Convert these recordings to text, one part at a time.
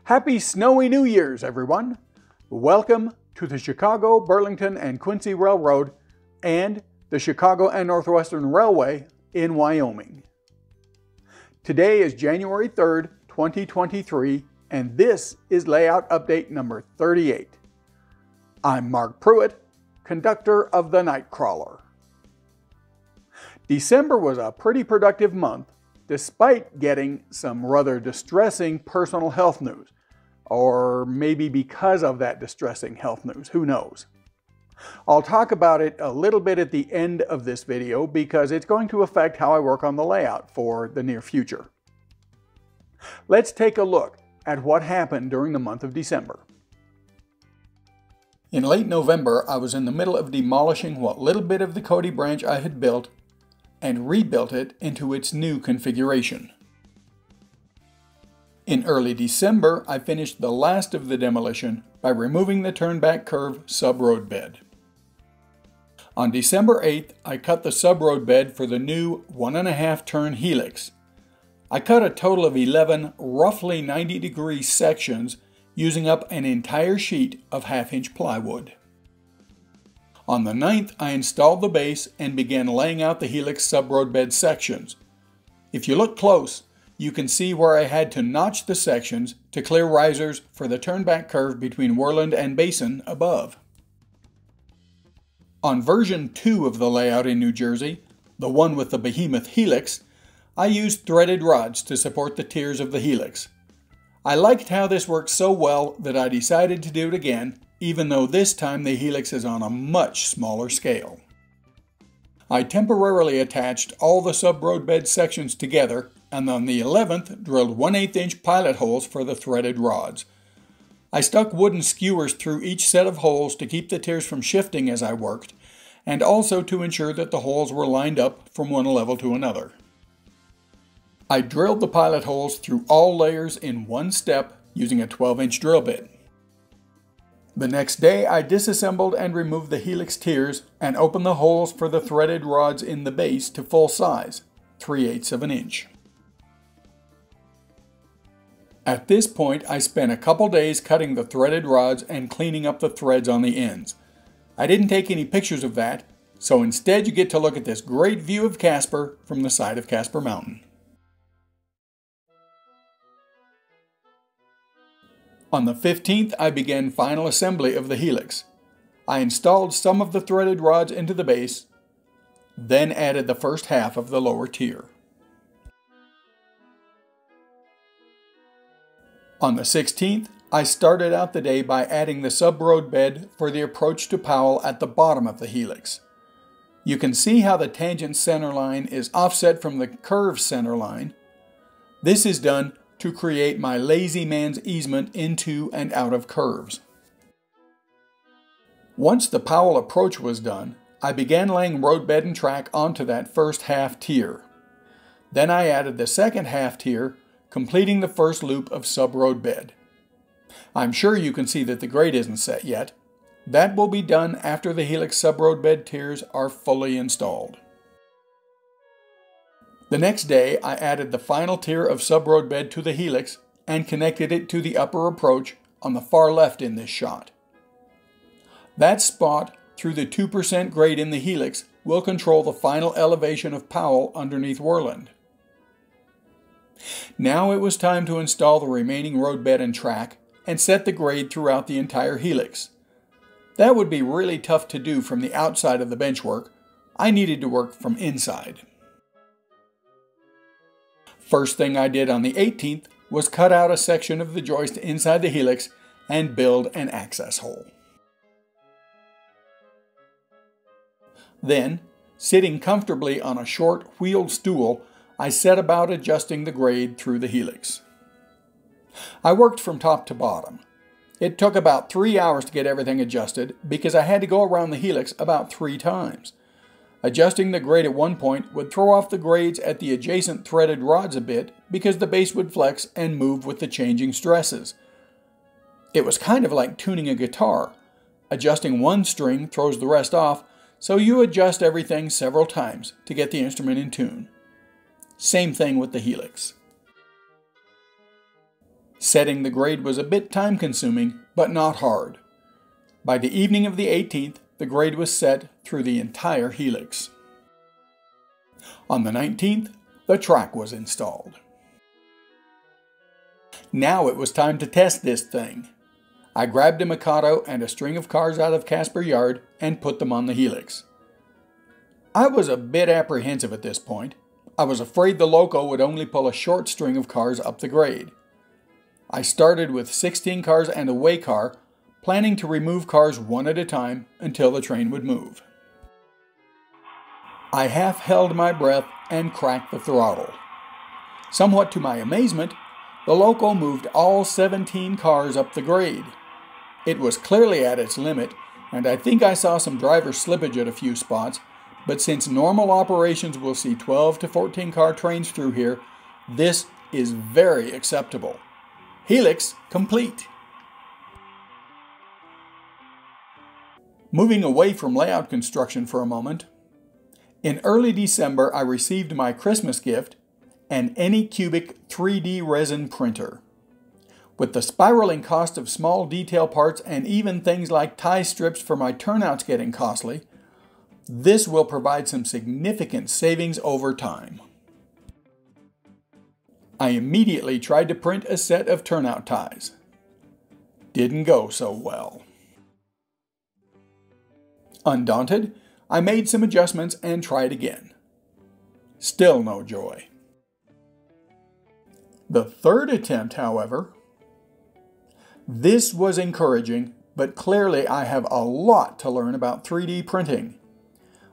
Happy Snowy New Year's, everyone! Welcome to the Chicago, Burlington, and Quincy Railroad and the Chicago and Northwestern Railway in Wyoming. Today is January 3rd, 2023, and this is Layout Update number 38. I'm Mark Pruitt, conductor of the Nightcrawler. December was a pretty productive month, despite getting some rather distressing personal health news. Or maybe because of that distressing health news, who knows. I'll talk about it a little bit at the end of this video because it's going to affect how I work on the layout for the near future. Let's take a look at what happened during the month of December. In late November, I was in the middle of demolishing what little bit of the Cody branch I had built and rebuilt it into its new configuration. In early December, I finished the last of the demolition by removing the turnback curve sub-road bed. On December 8th, I cut the sub-road bed for the new 1.5 turn helix. I cut a total of 11 roughly 90-degree sections using up an entire sheet of 1/2-inch plywood. On the 9th, I installed the base and began laying out the helix sub-road bed sections. If you look close, you can see where I had to notch the sections to clear risers for the turnback curve between Worland and Basin above. On version 2 of the layout in New Jersey, the one with the behemoth helix, I used threaded rods to support the tiers of the helix. I liked how this worked so well that I decided to do it again, even though this time the helix is on a much smaller scale. I temporarily attached all the sub-road bed sections together and on the 11th drilled 1/8-inch pilot holes for the threaded rods. I stuck wooden skewers through each set of holes to keep the tiers from shifting as I worked, and also to ensure that the holes were lined up from one level to another. I drilled the pilot holes through all layers in one step using a 12-inch drill bit. The next day I disassembled and removed the helix tiers and opened the holes for the threaded rods in the base to full size, 3/8 of an inch. At this point, I spent a couple days cutting the threaded rods and cleaning up the threads on the ends. I didn't take any pictures of that, so instead you get to look at this great view of Casper from the side of Casper Mountain. On the 15th, I began final assembly of the helix. I installed some of the threaded rods into the base, then added the first half of the lower tier. On the 16th, I started out the day by adding the sub-road bed for the approach to Powell at the bottom of the helix. You can see how the tangent center line is offset from the curve center line. This is done to create my lazy man's easement into and out of curves. Once the Powell approach was done, I began laying road bed and track onto that first half tier. Then I added the second half tier, completing the first loop of sub-road bed. I'm sure you can see that the grade isn't set yet. That will be done after the helix sub-road bed tiers are fully installed. The next day I added the final tier of sub-road bed to the helix and connected it to the upper approach on the far left in this shot. That spot through the 2% grade in the helix will control the final elevation of Powell underneath Worland. Now it was time to install the remaining road bed and track and set the grade throughout the entire helix. That would be really tough to do from the outside of the benchwork. I needed to work from inside. First thing I did on the 18th was cut out a section of the joist inside the helix and build an access hole. Then, sitting comfortably on a short wheeled stool, I set about adjusting the grade through the helix. I worked from top to bottom. It took about 3 hours to get everything adjusted because I had to go around the helix about 3 times. Adjusting the grade at one point would throw off the grades at the adjacent threaded rods a bit because the base would flex and move with the changing stresses. It was kind of like tuning a guitar. Adjusting one string throws the rest off, so you adjust everything several times to get the instrument in tune. Same thing with the helix. Setting the grade was a bit time-consuming, but not hard. By the evening of the 18th, the grade was set through the entire helix. On the 19th, the track was installed. Now it was time to test this thing. I grabbed a Mikado and a string of cars out of Casper Yard and put them on the helix. I was a bit apprehensive at this point. I was afraid the loco would only pull a short string of cars up the grade. I started with 16 cars and a way car, planning to remove cars one at a time until the train would move. I half held my breath and cracked the throttle. Somewhat to my amazement, the loco moved all 17 cars up the grade. It was clearly at its limit, and I think I saw some driver slippage at a few spots, but since normal operations will see 12 to 14 car trains through here, this is very acceptable. Helix complete. Moving away from layout construction for a moment, in early December I received my Christmas gift, an Anycubic 3D resin printer. With the spiraling cost of small detail parts and even things like tie strips for my turnouts getting costly, this will provide some significant savings over time. I immediately tried to print a set of turnout ties. Didn't go so well. Undaunted, I made some adjustments and tried again. Still no joy. The third attempt, however, this was encouraging, but clearly I have a lot to learn about 3D printing.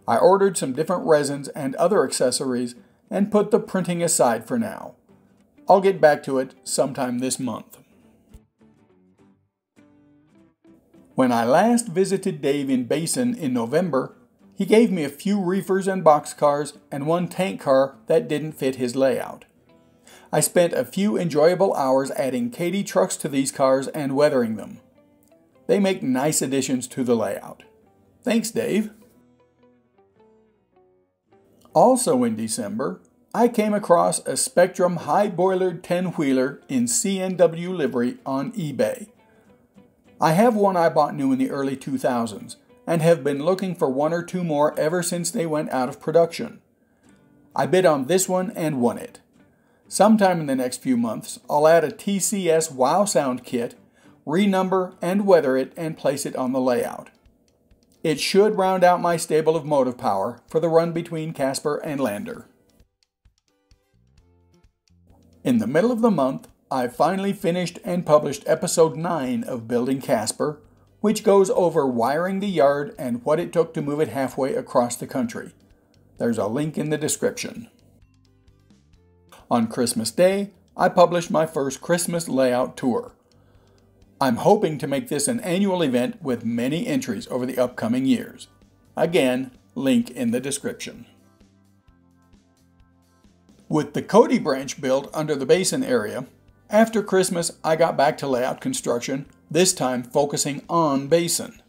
I ordered some different resins and other accessories and put the printing aside for now. I'll get back to it sometime this month. When I last visited Dave in Basin in November, he gave me a few reefers and boxcars and one tank car that didn't fit his layout. I spent a few enjoyable hours adding Katy trucks to these cars and weathering them. They make nice additions to the layout. Thanks, Dave. Also in December, I came across a Spectrum high-boilered 10-wheeler in C&NW livery on eBay. I have one I bought new in the early 2000s and have been looking for one or two more ever since they went out of production. I bid on this one and won it. Sometime in the next few months, I'll add a TCS Wow Sound kit, renumber and weather it and place it on the layout. It should round out my stable of motive power for the run between Casper and Lander. In the middle of the month, I finally finished and published episode 9 of Building Casper, which goes over wiring the yard and what it took to move it halfway across the country. There's a link in the description. On Christmas Day, I published my first Christmas layout tour. I'm hoping to make this an annual event with many entries over the upcoming years. Again, link in the description. With the Cody branch built under the Basin area, after Christmas I got back to layout construction, this time focusing on Basin.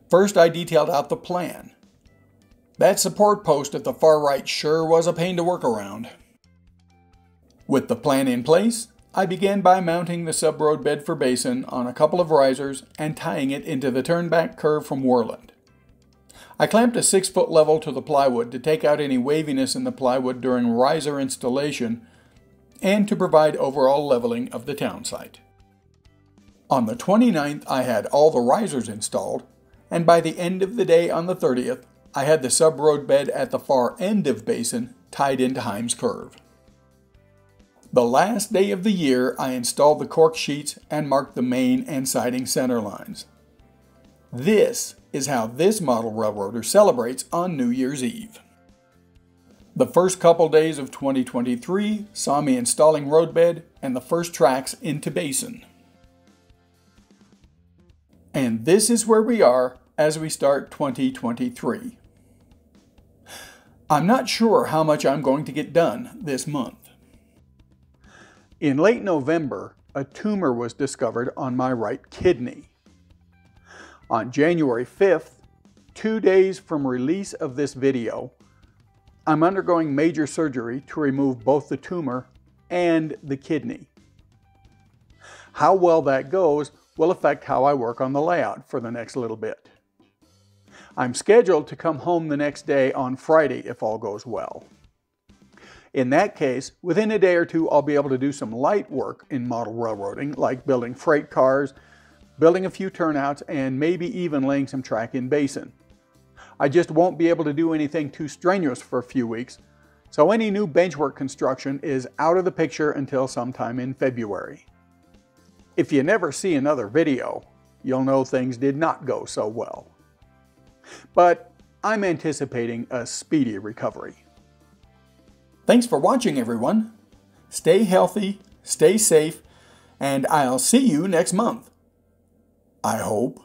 First I detailed out the plan. That support post at the far right sure was a pain to work around. With the plan in place, I began by mounting the sub-road bed for Basin on a couple of risers and tying it into the turnback curve from Worland. I clamped a 6-foot level to the plywood to take out any waviness in the plywood during riser installation and to provide overall leveling of the town site. On the 29th, I had all the risers installed, and by the end of the day on the 30th, I had the sub-road bed at the far end of Basin tied into Himes Curve. The last day of the year, I installed the cork sheets and marked the main and siding center lines. This is how this model railroader celebrates on New Year's Eve. The first couple days of 2023 saw me installing roadbed and the first tracks into Basin. And this is where we are as we start 2023. I'm not sure how much I'm going to get done this month. In late November, a tumor was discovered on my right kidney. On January 5th, 2 days from release of this video, I'm undergoing major surgery to remove both the tumor and the kidney. How well that goes will affect how I work on the layout for the next little bit. I'm scheduled to come home the next day on Friday if all goes well. In that case, within a day or two, I'll be able to do some light work in model railroading, like building freight cars, building a few turnouts, and maybe even laying some track in basin. I just won't be able to do anything too strenuous for a few weeks, so any new benchwork construction is out of the picture until sometime in February. If you never see another video, you'll know things did not go so well. But I'm anticipating a speedy recovery. Thanks for watching, everyone. Stay healthy, stay safe, and I'll see you next month. I hope.